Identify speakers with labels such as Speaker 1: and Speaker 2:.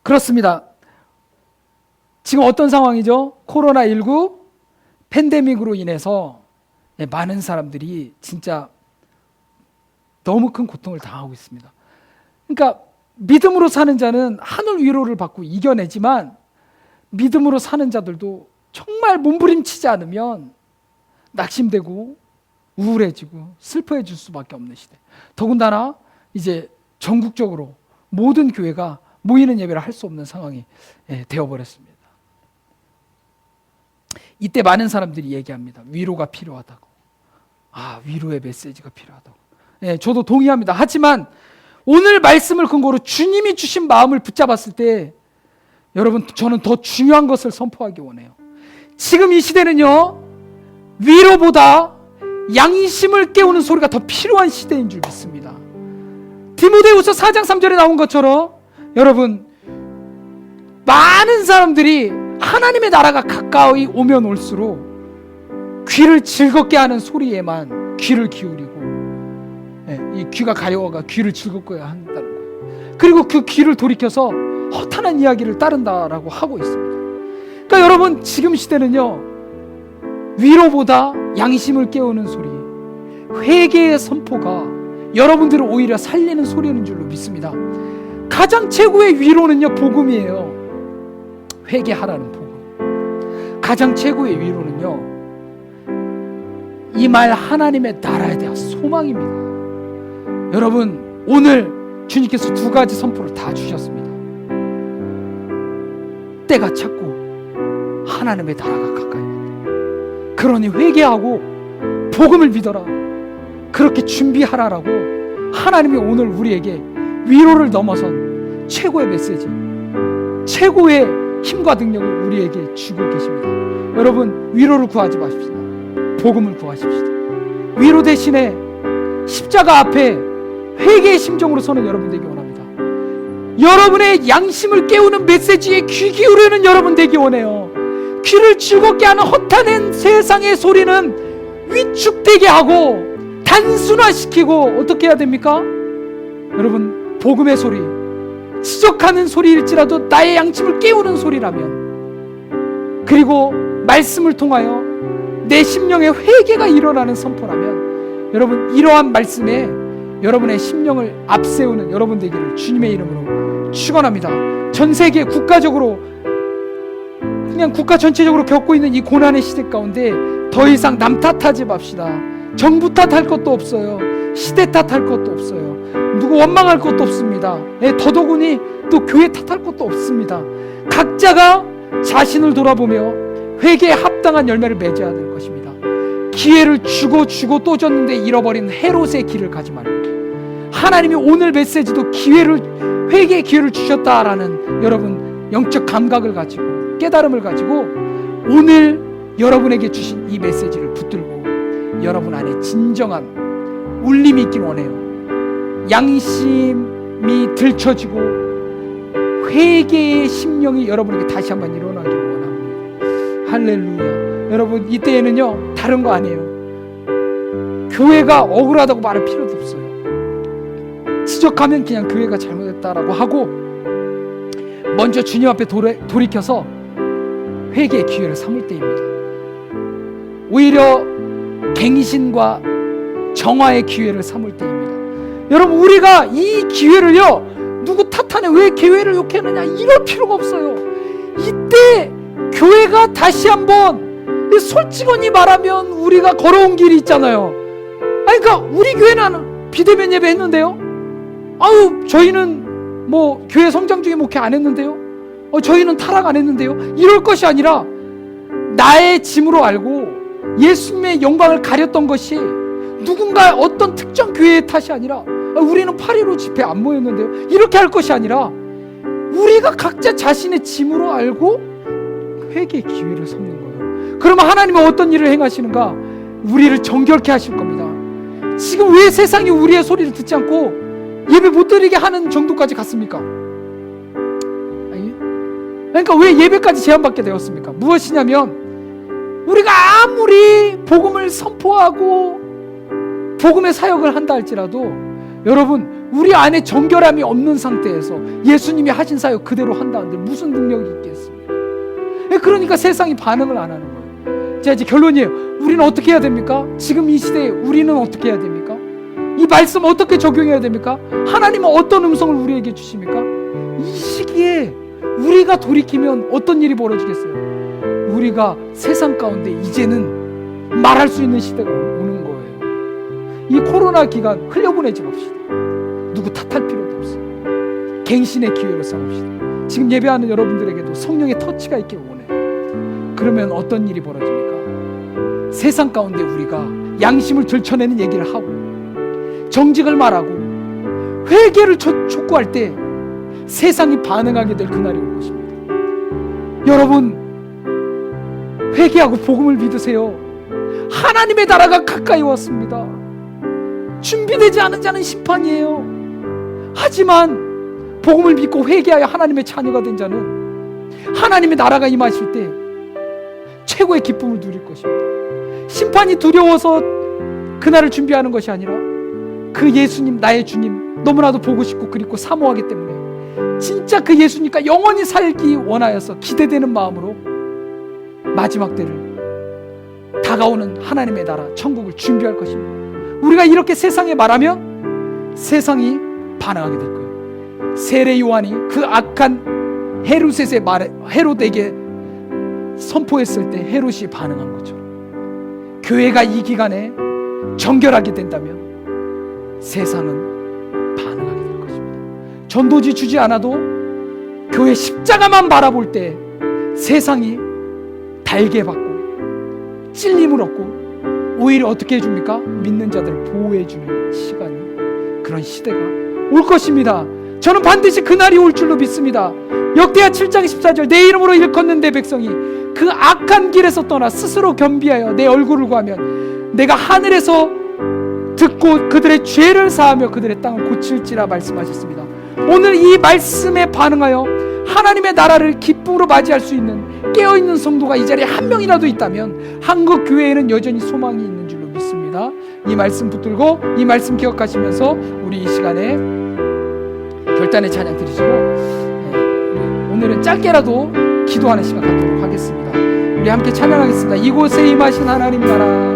Speaker 1: 그렇습니다. 지금 어떤 상황이죠? 코로나19 팬데믹으로 인해서 많은 사람들이 진짜 너무 큰 고통을 당하고 있습니다. 그러니까 믿음으로 사는 자는 하늘 위로를 받고 이겨내지만 믿음으로 사는 자들도 정말 몸부림치지 않으면 낙심되고 우울해지고 슬퍼해질 수밖에 없는 시대. 더군다나 이제 전국적으로 모든 교회가 모이는 예배를 할 수 없는 상황이 되어버렸습니다. 이때 많은 사람들이 얘기합니다. 위로가 필요하다고. 위로의 메시지가 필요하다고. 저도 동의합니다. 하지만 오늘 말씀을 근거로 주님이 주신 마음을 붙잡았을 때 여러분, 저는 더 중요한 것을 선포하기 원해요. 지금 이 시대는요, 위로보다 양심을 깨우는 소리가 더 필요한 시대인 줄 믿습니다. 디모데후서 4장 3절에 나온 것처럼 여러분, 많은 사람들이 하나님의 나라가 가까이 오면 올수록 귀를 즐겁게 하는 소리에만 귀를 기울이고, 이 귀가 가려워가 귀를 즐겁게 한다는 거예요. 그리고 그 귀를 돌이켜서 허탄한 이야기를 따른다라고 하고 있습니다. 그러니까 여러분, 지금 시대는요, 위로보다 양심을 깨우는 소리, 회개의 선포가 여러분들을 오히려 살리는 소리인 줄로 믿습니다. 가장 최고의 위로는요, 복음이에요. 회개하라는 복음. 가장 최고의 위로는요, 이 말 하나님의 나라에 대한 소망입니다. 여러분, 오늘 주님께서 두 가지 선포를 다 주셨습니다. 때가 찼고 하나님의 나라가 가까이 왔다. 그러니 회개하고 복음을 믿어라. 그렇게 준비하라라고 하나님이 오늘 우리에게 위로를 넘어선 최고의 메시지, 최고의 힘과 능력을 우리에게 주고 계십니다. 여러분, 위로를 구하지 마십시다. 복음을 구하십시다. 위로 대신에 십자가 앞에 회개의 심정으로 서는 여러분 되기 원합니다. 여러분의 양심을 깨우는 메시지에 귀 기울이는 여러분 되기 원해요. 귀를 즐겁게 하는 허탄한 세상의 소리는 위축되게 하고 단순화시키고 어떻게 해야 됩니까? 여러분, 복음의 소리, 지적하는 소리일지라도 나의 양심을 깨우는 소리라면, 그리고 말씀을 통하여 내 심령에 회개가 일어나는 선포라면, 여러분, 이러한 말씀에 여러분의 심령을 앞세우는 여러분 되기를 주님의 이름으로 축원합니다. 전 세계 국가적으로, 그냥 국가 전체적으로 겪고 있는 이 고난의 시대 가운데 더 이상 남 탓하지 맙시다. 정부 탓할 것도 없어요. 시대 탓할 것도 없어요. 누구 원망할 것도 없습니다. 더더군이 또 교회 탓할 것도 없습니다. 각자가 자신을 돌아보며 회개에 합당한 열매를 맺어야 될 것입니다. 기회를 주고 또 줬는데 잃어버린 헤롯의 길을 가지 말고, 하나님이 오늘 메시지도 기회를, 회개의 기회를 주셨다라는 여러분 영적 감각을 가지고, 깨달음을 가지고 오늘 여러분에게 주신 이 메시지를 붙들고 여러분 안에 진정한 울림이 있길 원해요. 양심이 들춰지고 회개의 심령이 여러분에게 다시 한번 일어나길 원합니다. 할렐루야. 여러분, 이때에는요, 다른 거 아니에요. 교회가 억울하다고 말할 필요도 없어요. 지적하면 그냥 교회가 잘못했다라고 하고 먼저 주님 앞에 돌이켜서 회개의 기회를 삼을 때입니다. 오히려 갱신과 정화의 기회를 삼을 때입니다. 여러분, 우리가 이 기회를요, 누구 탓하네, 왜 교회를 욕했느냐, 이럴 필요가 없어요. 이때 교회가 다시 한번, 솔직히 말하면 우리가 걸어온 길이 있잖아요. 그러니까 우리 교회는 비대면 예배 했는데요, 저희는 뭐 교회 성장 중에 목회 안 했는데요, 저희는 타락 안 했는데요, 이럴 것이 아니라 나의 짐으로 알고 예수님의 영광을 가렸던 것이 누군가 어떤 특정 교회의 탓이 아니라, 우리는 8.15 집회 안 모였는데요, 이렇게 할 것이 아니라 우리가 각자 자신의 짐으로 알고 회개의 기회를 삼는 거예요. 그러면 하나님은 어떤 일을 행하시는가? 우리를 정결케 하실 겁니다. 지금 왜 세상이 우리의 소리를 듣지 않고 예배 못 드리게 하는 정도까지 갔습니까? 그러니까 왜 예배까지 제한받게 되었습니까? 무엇이냐면, 우리가 아무리 복음을 선포하고 복음의 사역을 한다 할지라도 여러분, 우리 안에 정결함이 없는 상태에서 예수님이 하신 사역 그대로 한다는데 무슨 능력이 있겠습니까? 그러니까 세상이 반응을 안 하는 거예요. 자, 이제 결론이에요. 우리는 어떻게 해야 됩니까? 지금 이 시대에 우리는 어떻게 해야 됩니까? 이 말씀 어떻게 적용해야 됩니까? 하나님은 어떤 음성을 우리에게 주십니까? 이 시기에 우리가 돌이키면 어떤 일이 벌어지겠어요? 우리가 세상 가운데 이제는 말할 수 있는 시대가 오는 거예요. 이 코로나 기간 흘려보내지 맙시다. 누구 탓할 필요도 없어요. 갱신의 기회로 삼읍시다. 지금 예배하는 여러분들에게도 성령의 터치가 있길 원해요. 그러면 어떤 일이 벌어집니까? 세상 가운데 우리가 양심을 들춰내는 얘기를 하고 정직을 말하고 회개를 촉구할 때 세상이 반응하게 될 그날이 올 것입니다. 여러분, 회개하고 복음을 믿으세요. 하나님의 나라가 가까이 왔습니다. 준비되지 않은 자는 심판이에요. 하지만 복음을 믿고 회개하여 하나님의 자녀가 된 자는 하나님의 나라가 임하실 때 최고의 기쁨을 누릴 것입니다. 심판이 두려워서 그날을 준비하는 것이 아니라 그 예수님, 나의 주님 너무나도 보고 싶고 그립고 사모하기 때문에 진짜 그 예수님과 영원히 살기 원하여서 기대되는 마음으로 마지막 때를 다가오는 하나님의 나라 천국을 준비할 것입니다. 우리가 이렇게 세상에 말하면 세상이 반응하게 될 거예요. 세례 요한이 그 악한 헤롯에게 선포했을 때 헤롯이 반응한 것처럼 교회가 이 기간에 정결하게 된다면 세상은 반응하게 될 것입니다. 전도지 주지 않아도 교회 십자가만 바라볼 때 세상이 달게 받고 찔림을 얻고 오히려 어떻게 해줍니까? 믿는 자들을 보호해주는 시간이, 그런 시대가 올 것입니다. 저는 반드시 그날이 올 줄로 믿습니다. 역대하 7장 14절 내 이름으로 일컫는 내 백성이 그 악한 길에서 떠나 스스로 겸비하여 내 얼굴을 구하면 내가 하늘에서 듣고 그들의 죄를 사하며 그들의 땅을 고칠지라 말씀하셨습니다. 오늘 이 말씀에 반응하여 하나님의 나라를 기쁨으로 맞이할 수 있는 깨어있는 성도가 이 자리에 한 명이라도 있다면 한국 교회에는 여전히 소망이 있는 줄로 믿습니다. 이 말씀 붙들고 이 말씀 기억하시면서 우리 이 시간에 결단의 찬양 드리시고 오늘은 짧게라도 기도하는 시간 갖도록 하겠습니다. 우리 함께 찬양하겠습니다. 이곳에 임하신 하나님 나라